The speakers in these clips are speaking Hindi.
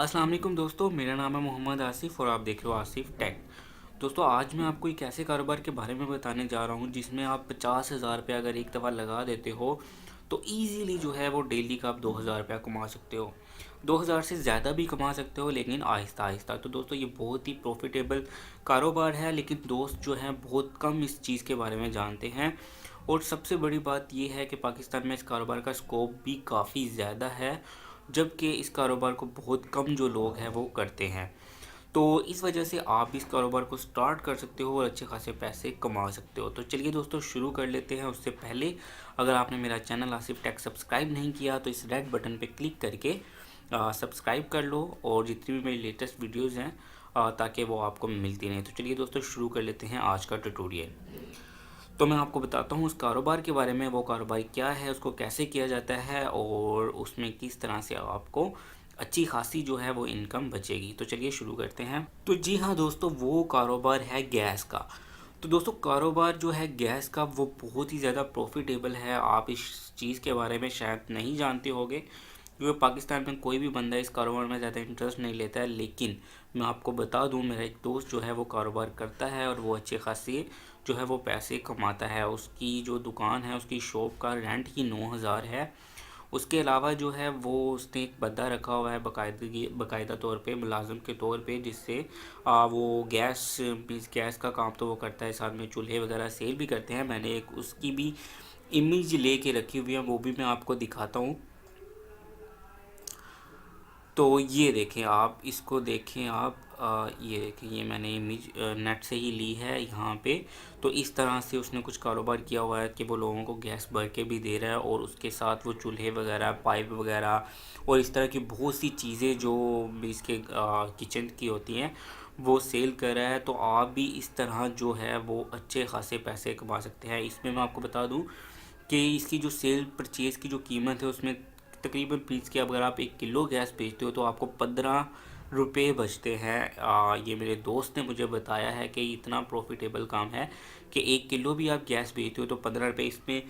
अस्सलाम वालेकुम दोस्तों, मेरा नाम है मोहम्मद आसिफ़ और आप देख रहे हो आसिफ़ टेक। दोस्तों, आज मैं आपको एक ऐसे कारोबार के बारे में बताने जा रहा हूँ जिसमें आप 50,000 रुपये अगर एक दफ़ा लगा देते हो तो ईज़िली जो है वो डेली का आप 2,000 रुपया कमा सकते हो। 2,000 से ज़्यादा भी कमा सकते हो, लेकिन आहिस्ता आहिस्ता। तो दोस्तों, ये बहुत ही प्रॉफिटेबल कारोबार है, लेकिन दोस्त जो हैं बहुत कम इस चीज़ के बारे में जानते हैं। और सबसे बड़ी बात ये है कि पाकिस्तान में इस कारोबार का स्कोप भी काफ़ी ज़्यादा है, जबकि इस कारोबार को बहुत कम जो लोग हैं वो करते हैं। तो इस वजह से आप इस कारोबार को स्टार्ट कर सकते हो और अच्छे खासे पैसे कमा सकते हो। तो चलिए दोस्तों, शुरू कर लेते हैं। उससे पहले अगर आपने मेरा चैनल आसिफ टेक सब्सक्राइब नहीं किया तो इस रेड बटन पे क्लिक करके सब्सक्राइब कर लो, और जितनी भी मेरी लेटेस्ट वीडियोज़ हैं ताकि वो आपको मिलती रहें। तो चलिए दोस्तों, शुरू कर लेते हैं आज का ट्यूटोरियल। तो मैं आपको बताता हूँ उस कारोबार के बारे में, वो कारोबार क्या है, उसको कैसे किया जाता है और उसमें किस तरह से आपको अच्छी खासी जो है वो इनकम बचेगी। तो चलिए शुरू करते हैं। तो जी हाँ दोस्तों, वो कारोबार है गैस का। तो दोस्तों, कारोबार जो है गैस का वो बहुत ही ज़्यादा प्रॉफिटेबल है। आप इस चीज़ के बारे में शायद नहीं जानते होंगे, क्योंकि पाकिस्तान में कोई भी बंदा इस कारोबार में ज़्यादा इंटरेस्ट नहीं लेता है। लेकिन मैं आपको बता दूं, मेरा एक दोस्त जो है वो कारोबार करता है और वो अच्छे खासे जो है वो पैसे कमाता है। उसकी जो दुकान है, उसकी शॉप का रेंट ही 9,000 है। उसके अलावा जो है वो उसने एक बंदा रखा हुआ है बाकायदा तौर पे, मुलाजिम के तौर पे, जिससे वो गैस का काम तो वो करता है, साथ में चूल्हे वगैरह सेल भी करते हैं। मैंने एक उसकी भी इमेज लेके रखी हुई है, वो भी मैं आपको दिखाता हूँ। तो ये देखें आप, इसको देखें आप, ये देखें, ये मैंने इमेज नेट से ही ली है यहाँ पे। तो इस तरह से उसने कुछ कारोबार किया हुआ है कि वो लोगों को गैस भर के भी दे रहा है, और उसके साथ वो चूल्हे वगैरह, पाइप वगैरह और इस तरह की बहुत सी चीज़ें जो भी इसके किचन की होती हैं वो सेल कर रहा है। तो आप भी इस तरह जो है वो अच्छे खासे पैसे कमा सकते हैं। इसमें मैं आपको बता दूँ कि इसकी जो सेल परचेज़ की जो कीमत है उसमें तकरीबन पीस के, अगर आप 1 किलो गैस बेचते हो तो आपको 15 रुपये बचते हैं। ये मेरे दोस्त ने मुझे बताया है कि इतना प्रॉफिटेबल काम है कि 1 किलो भी आप गैस बेचते हो तो 15 रुपये। इसमें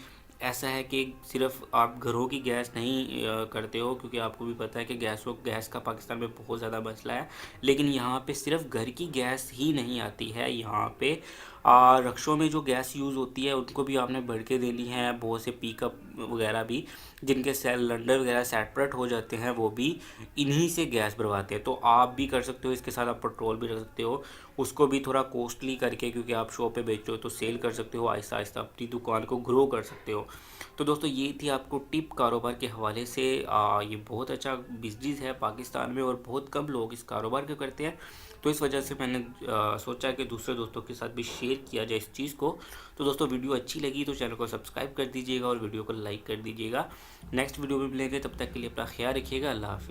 ऐसा है कि सिर्फ आप घरों की गैस नहीं करते हो, क्योंकि आपको भी पता है कि गैस का पाकिस्तान में बहुत ज़्यादा मसला है। लेकिन यहाँ पे सिर्फ घर की गैस ही नहीं आती है, यहाँ पे रक्शों में जो गैस यूज़ होती है उनको भी आपने भर के देनी है। बहुत से पिकअप वगैरह भी जिनके सिलेंडर वगैरह सेपरेट हो जाते हैं, वो भी इन्हीं से गैस भरवाते हैं। तो आप भी कर सकते हो, इसके साथ आप पेट्रोल भी रख सकते हो, उसको भी थोड़ा कॉस्टली करके, क्योंकि आप शॉप पे बेचते हो तो सेल कर सकते हो, आहिस्ता आहिस्ता अपनी दुकान को ग्रो कर सकते हो। तो दोस्तों, ये थी आपको टिप कारोबार के हवाले से। ये बहुत अच्छा बिजनेस है पाकिस्तान में और बहुत कम लोग इस कारोबार को करते हैं। तो इस वजह से मैंने सोचा कि दूसरे दोस्तों के साथ भी शेयर किया जाए इस चीज़ को। तो दोस्तों, वीडियो अच्छी लगी तो चैनल को सब्सक्राइब कर दीजिएगा और वीडियो को लाइक कर दीजिएगा। नेक्स्ट वीडियो में मिलेंगे, तब तक के लिए अपना ख्याल रखिएगा। अल्लाह हाफिज़।